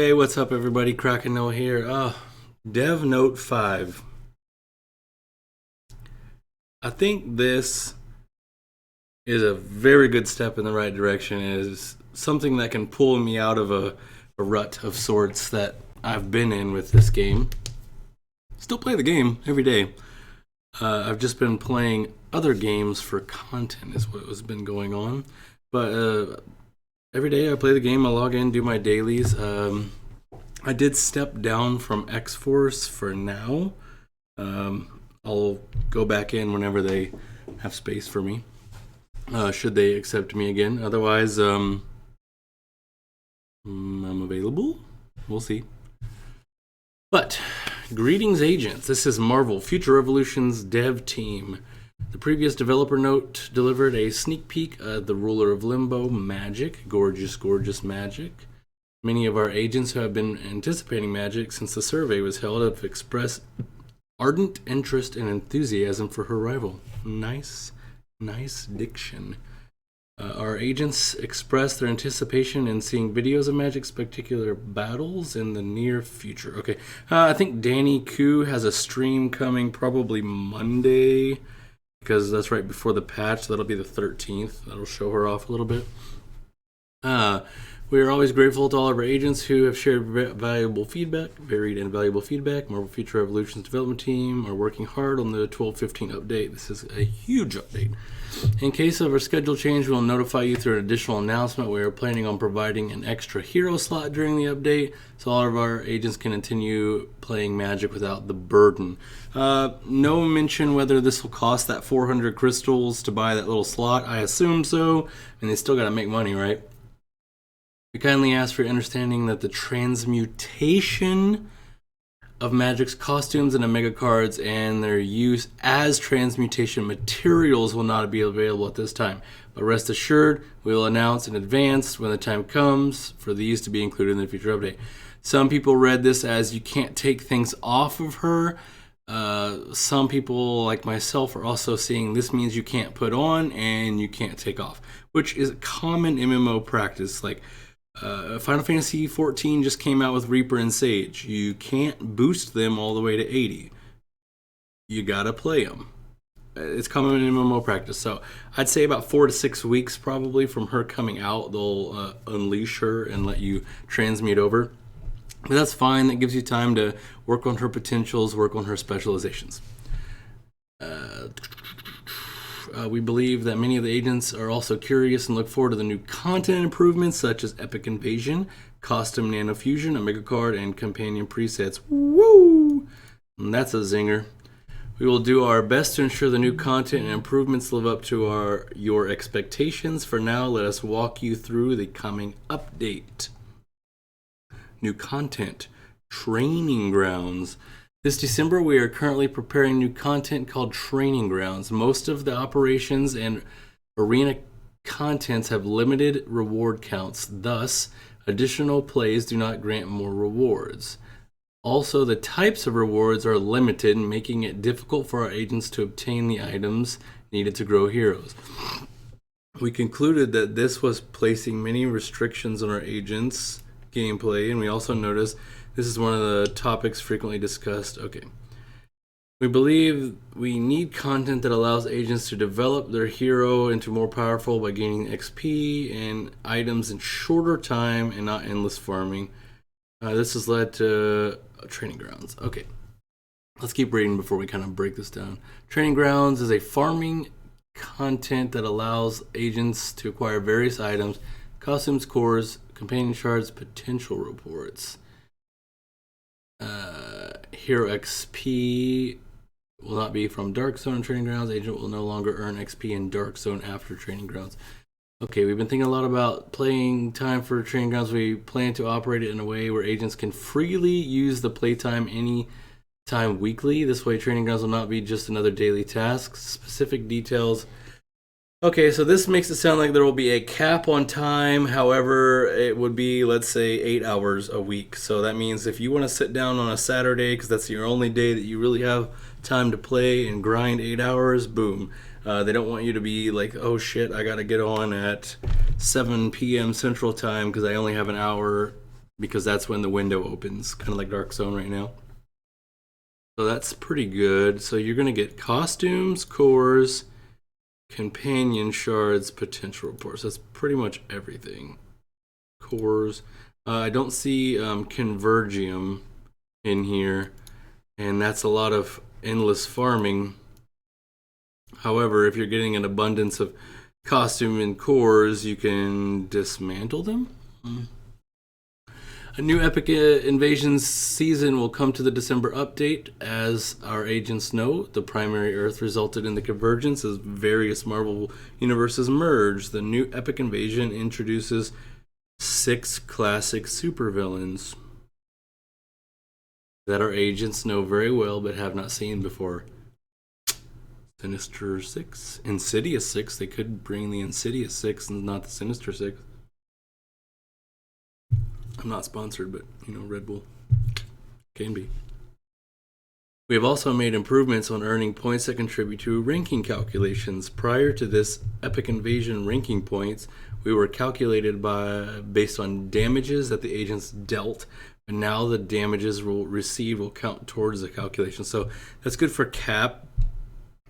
Hey, what's up, everybody? Kraken Noah here. Dev Note 5. I think this is a very good step in the right direction. It is something that can pull me out of a rut of sorts that I've been in with this game. Still play the game every day. I've just been playing other games for content is what has been going on. But every day I play the game, I log in, do my dailies. I did step down from X-Force for now. I'll go back in whenever they have space for me. Should they accept me again. Otherwise, I'm available. We'll see. But, greetings agents. This is Marvel Future Revolution's dev team. The previous developer note delivered a sneak peek at the ruler of Limbo, Magic. Gorgeous, gorgeous Magic. Many of our agents who have been anticipating Magic since the survey was held have expressed ardent interest and enthusiasm for her arrival. Nice diction. Our agents expressed their anticipation in seeing videos of Magic's spectacular battles in the near future. Okay, I think Danny Koo has a stream coming probably Monday, because that's right before the patch. That'll be the 13th. That'll show her off a little bit. We are always grateful to all of our agents who have shared valuable feedback, varied and valuable feedback. Marvel Future Revolution's development team are working hard on the 12.15 update. This is a huge update. In case of a schedule change, we'll notify you through an additional announcement. We are planning on providing an extra hero slot during the update, so all of our agents can continue playing Magic without the burden. No mention whether this will cost that 400 crystals to buy that little slot. I assume so, and they still got to make money, right? We kindly ask for your understanding that the transmutation of Magic's costumes and Omega cards and their use as transmutation materials will not be available at this time. But rest assured, we will announce in advance when the time comes for these to be included in the future update. Some people read this as you can't take things off of her. Some people, like myself, are also seeing this means you can't put on and you can't take off, which is a common MMO practice. Like, Final Fantasy XIV just came out with Reaper and Sage. You can't boost them all the way to 80. You gotta play them. It's common in MMO practice. So I'd say about 4 to 6 weeks probably from her coming out, they'll unleash her and let you transmute over. But that's fine. That gives you time to work on her potentials, work on her specializations. We believe that many of the agents are also curious and look forward to the new content improvements such as Epic Invasion, Custom Nanofusion, Omega Card, and Companion presets. Woo! And that's a zinger. We will do our best to ensure the new content and improvements live up to your expectations. For now, let us walk you through the coming update. New content, Training Grounds. This December, we are currently preparing new content called Training Grounds. Most of the operations and arena contents have limited reward counts. Thus, additional plays do not grant more rewards. Also, the types of rewards are limited, making it difficult for our agents to obtain the items needed to grow heroes. We concluded that this was placing many restrictions on our agents' gameplay, and we also noticed this is one of the topics frequently discussed. Okay. We believe we need content that allows agents to develop their hero into more powerful by gaining XP and items in shorter time and not endless farming. This has led to Training Grounds. Okay. Let's keep reading before we kind of break this down. Training Grounds is a farming content that allows agents to acquire various items, costumes, cores, companion shards, potential reports. Hero XP will not be from Dark Zone Training Grounds. Agent will no longer earn XP in Dark Zone after Training Grounds. Okay, we've been thinking a lot about playing time for Training Grounds. We plan to operate it in a way where agents can freely use the playtime any time weekly. This way, Training Grounds will not be just another daily task. Specific details. Okay, so this makes it sound like there will be a cap on time. However, it would be, let's say, 8 hours a week. So that means if you want to sit down on a Saturday, because that's your only day that you really have time to play and grind 8 hours, boom. They don't want you to be like, oh shit, I got to get on at 7 p.m. Central Time because I only have an hour because that's when the window opens, kind of like Dark Zone right now. So that's pretty good. So you're going to get costumes, cores, companion shards, potential reports. That's pretty much everything. Cores. I don't see Convergium in here, and that's a lot of endless farming. However, if you're getting an abundance of costume and cores, you can dismantle them. A new Epic Invasions season will come to the December update. As our agents know, the primary Earth resulted in the convergence as various Marvel universes merge. The new Epic Invasion introduces 6 classic supervillains that our agents know very well but have not seen before. Sinister Six, Insidious Six. They could bring the Insidious Six and not the Sinister Six. I'm not sponsored, but Red Bull can be. We have also made improvements on earning points that contribute to ranking calculations. Prior to this Epic Invasion ranking points, we were calculated based on damages that the agents dealt, but now the damages received will count towards the calculation. So that's good for Cap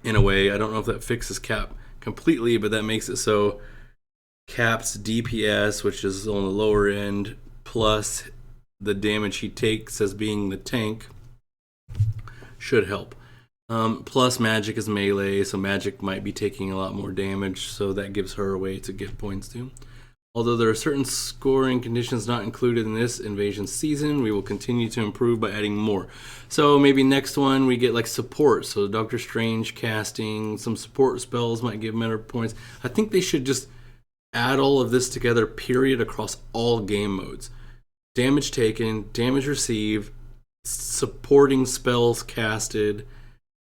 in a way. I don't know if that fixes Cap completely, but that makes it so Cap's DPS, which is on the lower end, plus the damage he takes as being the tank, should help. Plus magic is melee, so magic might be taking a lot more damage, so that gives her a way to get points too. Although there are certain scoring conditions not included in this invasion season, we will continue to improve by adding more. So maybe next one we get like support, so Doctor Strange casting, some support spells might give better points. I think they should just add all of this together, period, across all game modes. Damage taken, damage received, supporting spells casted,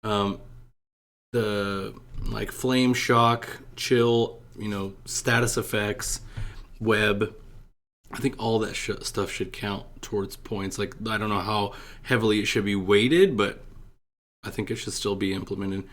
the like flame shock, chill, status effects, web. I think all that stuff should count towards points. Like, I don't know how heavily it should be weighted, but I think it should still be implemented.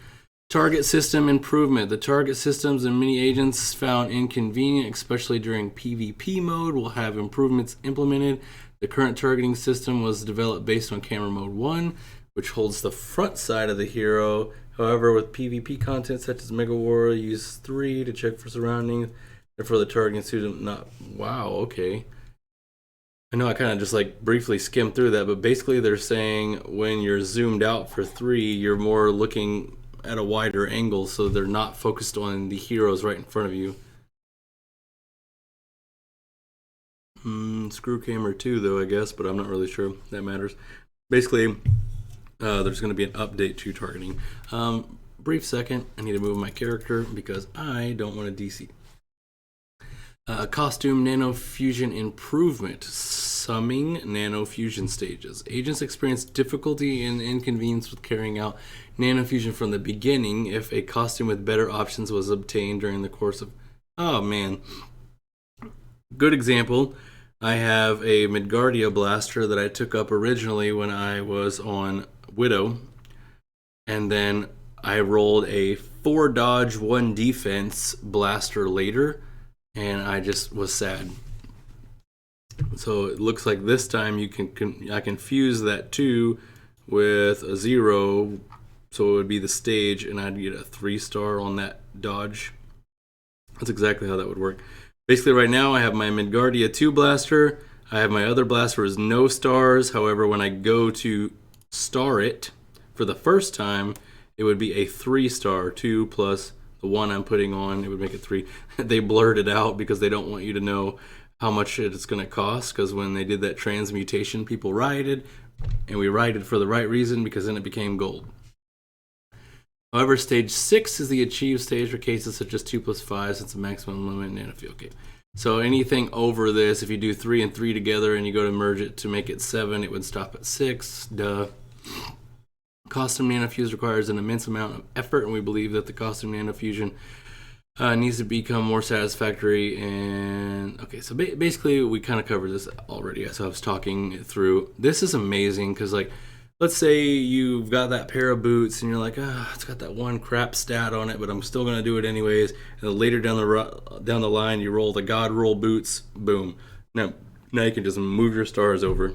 Target system improvement. The target systems and many agents found inconvenient, especially during PvP mode, will have improvements implemented. The current targeting system was developed based on camera mode 1, which holds the front side of the hero. However, with PvP content such as Mega War, use 3 to check for surroundings. Therefore, the targeting system not... Wow, okay. I know I kind of just like briefly skimmed through that, but basically they're saying when you're zoomed out for 3, you're more looking at a wider angle, so they're not focused on the heroes right in front of you. Screw camera 2 though, I guess, but I'm not really sure that matters. Basically, there's going to be an update to targeting. Brief second, I need to move my character because I don't want to DC. Costume Nanofusion improvement. Summing Nanofusion stages. Agents experience difficulty and inconvenience with carrying out Nanofusion from the beginning if a costume with better options was obtained during the course of... Oh, man. Good example. I have a Midgardia blaster that I took up originally when I was on Widow. And then I rolled a 4 dodge, 1 defense blaster later. And I just was sad. So it looks like this time I can fuse that 2 with a 0, so it would be the stage, and I'd get a 3-star on that dodge. That's exactly how that would work. Basically, right now I have my Midgardia 2 blaster. I have my other blaster with no stars. However, when I go to star it for the first time, it would be a 3-star, 2 plus the 1 I'm putting on. It would make it 3. They blurred it out because they don't want you to know how much it's going to cost, because when they did that transmutation, people rioted, and we rioted for the right reason, because then it became gold. However, stage 6 is the achieved stage for cases such as 2 plus 5, since the maximum limit in Nanofusion. Okay. So anything over this, if you do 3 and 3 together and you go to merge it to make it 7, it would stop at 6. Duh. Costume Nanofusion requires an immense amount of effort, and we believe that the Costume Nanofusion needs to become more satisfactory. And okay, so basically we kind of covered this already as I was talking through. This is amazing because, like, let's say you've got that pair of boots and you're like, it's got that 1 crap stat on it, but I'm still going to do it anyways. And then later down the line, you roll the God roll boots, boom. Now, Now you can just move your stars over.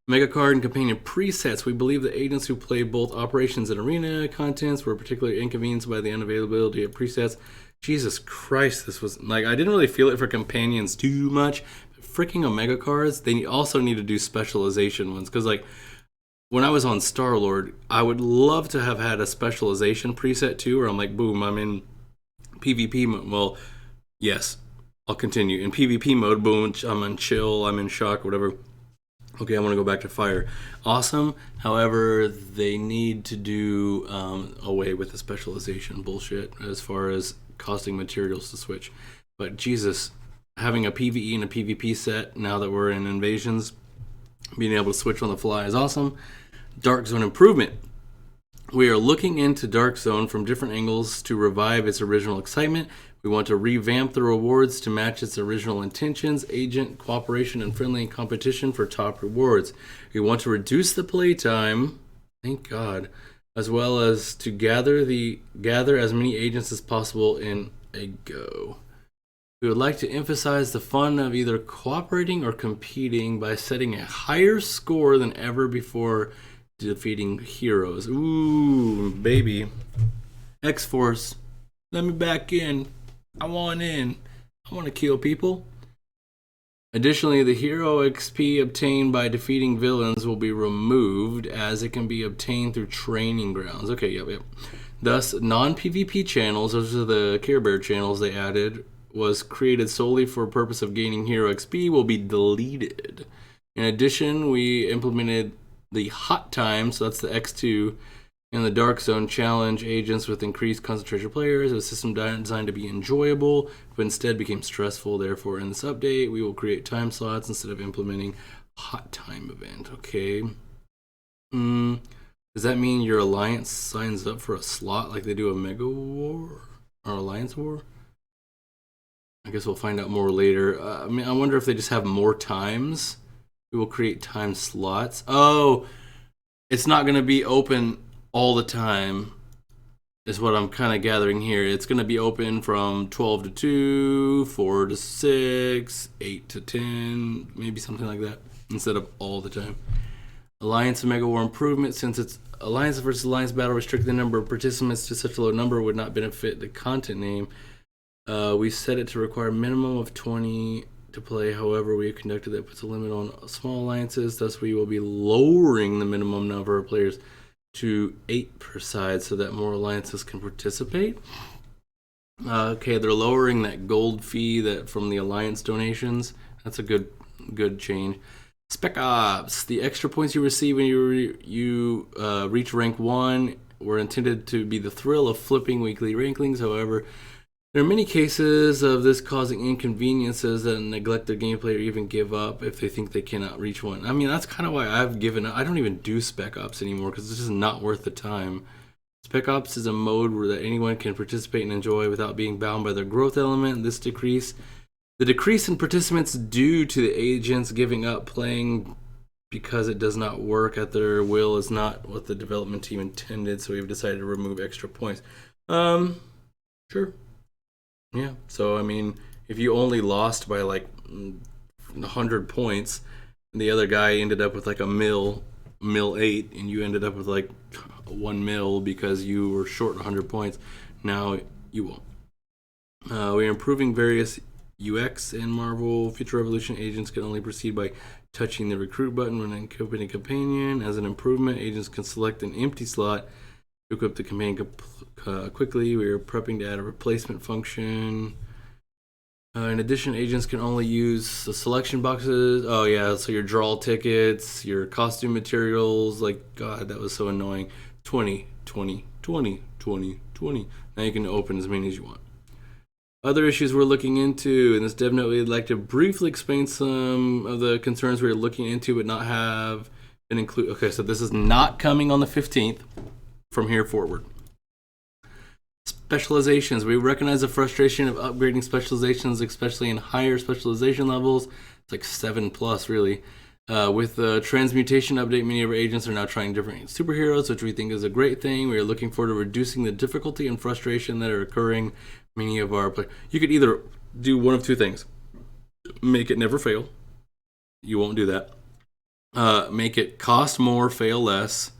Mega card and companion presets. We believe that agents who play both operations and arena contents were particularly inconvenienced by the unavailability of presets. Jesus Christ, this was like, I didn't really feel it for companions too much. Freaking Omega cards, they also need to do specialization ones, because like when I was on Star-Lord, I would love to have had a specialization preset too, where I'm like, boom, I'm in PvP mode. Well, yes, I'll continue. In PvP mode, boom, I'm in chill, I'm in shock, whatever. Okay, I want to go back to fire. Awesome. However, they need to do away with the specialization bullshit as far as costing materials to switch. But Jesus, having a PvE and a PvP set now that we're in invasions, being able to switch on the fly is awesome. Dark Zone improvement. We are looking into Dark Zone from different angles to revive its original excitement. We want to revamp the rewards to match its original intentions, agent, cooperation, and friendly competition for top rewards. We want to reduce the playtime, thank God, as well as to gather as many agents as possible in a go. We would like to emphasize the fun of either cooperating or competing by setting a higher score than ever before defeating heroes. Ooh, baby. X-Force, let me back in. I want in. I want to kill people. Additionally, the hero XP obtained by defeating villains will be removed, as it can be obtained through training grounds. Okay, yep. Thus, non-PvP channels, those are the Care Bear channels they added, was created solely for a purpose of gaining hero XP, will be deleted. In addition, we implemented the hot time, so that's the X2, in the Dark Zone challenge agents with increased concentration players. A system designed to be enjoyable, but instead became stressful. Therefore, in this update, we will create time slots instead of implementing hot time event. Okay. Does that mean your alliance signs up for a slot like they do a Mega War or Alliance War? I guess we'll find out more later. I wonder if they just have more times. We will create time slots. Oh, it's not going to be open all the time, is what I'm kind of gathering here. It's going to be open from 12 to 2, 4 to 6, 8 to 10, maybe something like that, instead of all the time. Alliance and Mega War improvement. Since it's Alliance versus Alliance battle restricted the number of participants to such a low number would not benefit the content name. We set it to require a minimum of 20 to play. However, we have conducted that puts a limit on small alliances. Thus, we will be lowering the minimum number of players to 8 per side so that more alliances can participate. Okay, they're lowering that gold fee that from the alliance donations. That's a good change. Spec Ops. The extra points you receive when you reach rank 1 were intended to be the thrill of flipping weekly rankings. However, there are many cases of this causing inconveniences that neglect their gameplay or even give up if they think they cannot reach one. I mean, that's kind of why I've given up. I don't even do Spec Ops anymore because it's just not worth the time. Spec Ops is a mode where that anyone can participate and enjoy without being bound by their growth element. The decrease in participants due to the agents giving up playing because it does not work at their will is not what the development team intended, so we've decided to remove extra points. Sure. Yeah, so I mean, if you only lost by like 100 points, and the other guy ended up with like a mil 8, and you ended up with like 1 mil because you were short 100 points, now you won't. We're improving various UX in Marvel. Future Revolution agents can only proceed by touching the recruit button when equipping a companion. As an improvement, agents can select an empty slot to equip the companion quickly. We are prepping to add a replacement function. In addition, agents can only use the selection boxes. Oh yeah, so your draw tickets, your costume materials. Like, God, that was so annoying. 20, 20, 20, 20, 20. Now you can open as many as you want. Other issues we're looking into, in this dev note, we'd like to briefly explain some of the concerns we're looking into but not have been included. Okay, so this is not coming on the 15th from here forward. Specializations. We recognize the frustration of upgrading specializations, especially in higher specialization levels. It's like 7+ really. With the transmutation update, many of our agents are now trying different superheroes, which we think is a great thing. We are looking forward to reducing the difficulty and frustration that are occurring. Many of our players. You could either do one of two things. make it never fail. You won't do that. Make it cost more, fail less,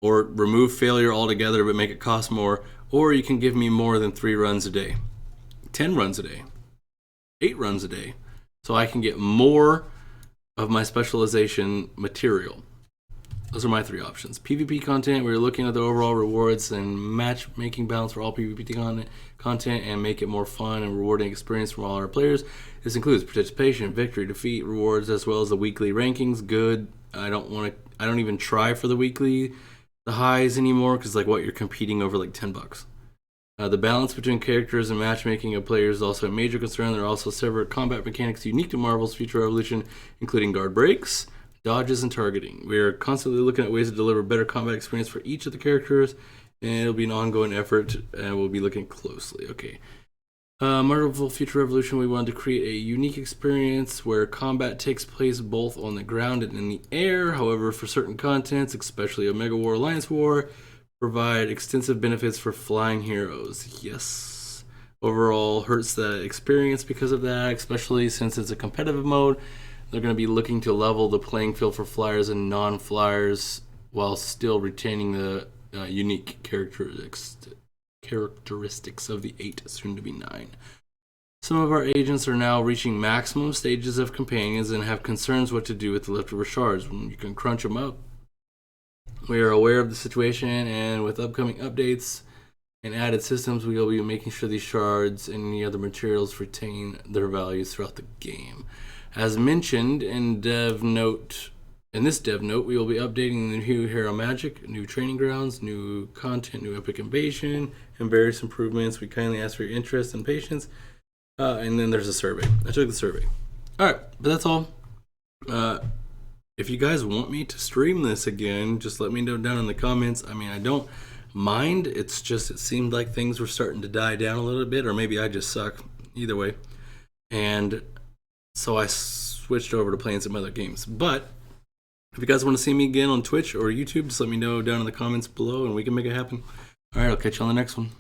or remove failure altogether but make it cost more, or you can give me more than 3 runs a day, 10 runs a day, 8 runs a day, so I can get more of my specialization material. Those are my 3 options. PvP content, we're looking at the overall rewards and matchmaking balance for all PvP content and make it more fun and rewarding experience for all our players. This includes participation, victory, defeat, rewards, as well as the weekly rankings. Good. I don't even try for the highs anymore, because like what, you're competing over like $10. The balance between characters and matchmaking of players is also a major concern. There are also several combat mechanics unique to Marvel's Future Revolution, including guard breaks, dodges, and targeting. We are constantly looking at ways to deliver better combat experience for each of the characters, and it'll be an ongoing effort, and we'll be looking closely. Okay. Marvel Future Revolution, we wanted to create a unique experience where combat takes place both on the ground and in the air. However, for certain contents, especially Omega War, Alliance War, provide extensive benefits for flying heroes. Yes. Overall, hurts the experience because of that, especially since it's a competitive mode. They're going to be looking to level the playing field for flyers and non-flyers while still retaining the unique characteristics of the 8, soon to be 9. Some of our agents are now reaching maximum stages of companions and have concerns what to do with the leftover shards. You can crunch them up. We are aware of the situation, and with upcoming updates and added systems, we will be making sure these shards and any other materials retain their values throughout the game. As mentioned in this dev note, we will be updating the new hero magic, new training grounds, new content, new epic invasion, and various improvements. We kindly ask for your interest and patience. And then there's a survey. I took the survey. All right, but that's all. If you guys want me to stream this again, just let me know down in the comments. I mean, I don't mind. It's just it seemed like things were starting to die down a little bit, or maybe I just suck. Either way. And so I switched over to playing some other games. But if you guys want to see me again on Twitch or YouTube, just let me know down in the comments below and we can make it happen. All right, I'll catch you on the next one.